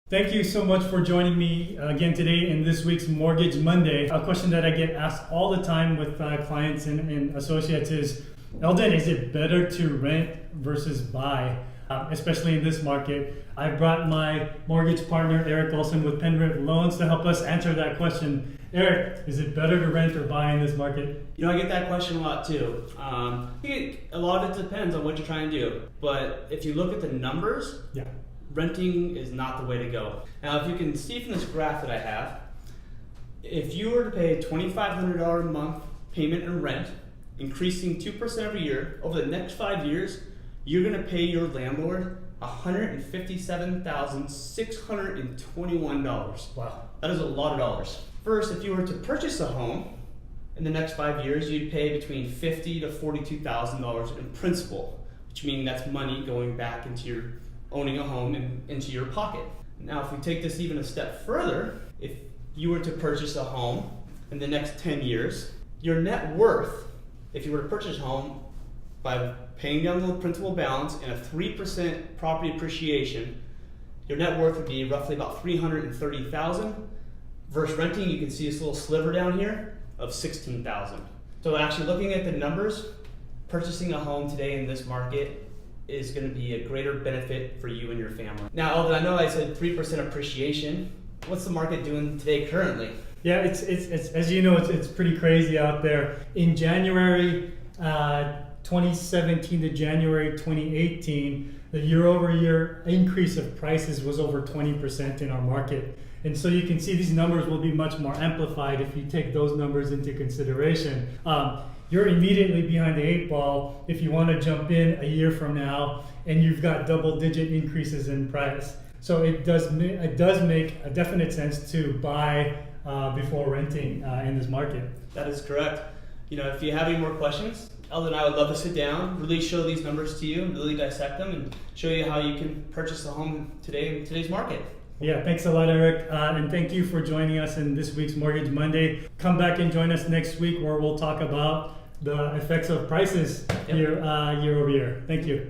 Thank you so much for joining me again today in this week's Mortgage Monday. A question that I get asked all the time with clients and associates is, Eldon, is it better to rent versus buy, especially in this market? I brought my mortgage partner, Erik Olson with Penrith Loans to help us answer that question. Erik, is it better to rent or buy in this market? You know, I get that question a lot too. I think a lot of it depends on what you're trying to do. But if you look at the numbers, Yeah. renting is not the way to go. Now, if you can see from this graph that I have, if you were to pay a $2,500 a month payment in rent, increasing 2% every year, over the next 5 years, you're gonna pay your landlord $157,621. Wow. That is a lot of dollars. First, if you were to purchase a home in the next 5 years, you'd pay between $50,000 to $42,000 in principal, which means that's money going back into your owning a home and into your pocket. Now, if we take this even a step further, if you were to purchase a home in the next 10 years, your net worth, if you were to purchase a home by paying down the principal balance and a 3% property appreciation, your net worth would be roughly about $330,000. Versus renting, you can see this little sliver down here of $16,000. So actually looking at the numbers, purchasing a home today in this market is going to be a greater benefit for you and your family. Now, Eldon, I know I said 3% appreciation. What's the market doing today currently? Yeah, it's as you know, it's pretty crazy out there. In January 2017 to January 2018, the year-over-year increase of prices was over 20% in our market. And so you can see these numbers will be much more amplified if you take those numbers into consideration. You're immediately behind the 8 ball if you want to jump in a year from now and you've got double-digit increases in price. So it does make a definite sense to buy before renting in this market. That is correct. You know, if you have any more questions, Eldon and I would love to sit down, really show these numbers to you, really dissect them, and show you how you can purchase a home today in today's market. Yeah, thanks a lot, Erik. And thank you for joining us in this week's Mortgage Monday. Come back and join us next week where we'll talk about the effects of prices year over year. Thank you.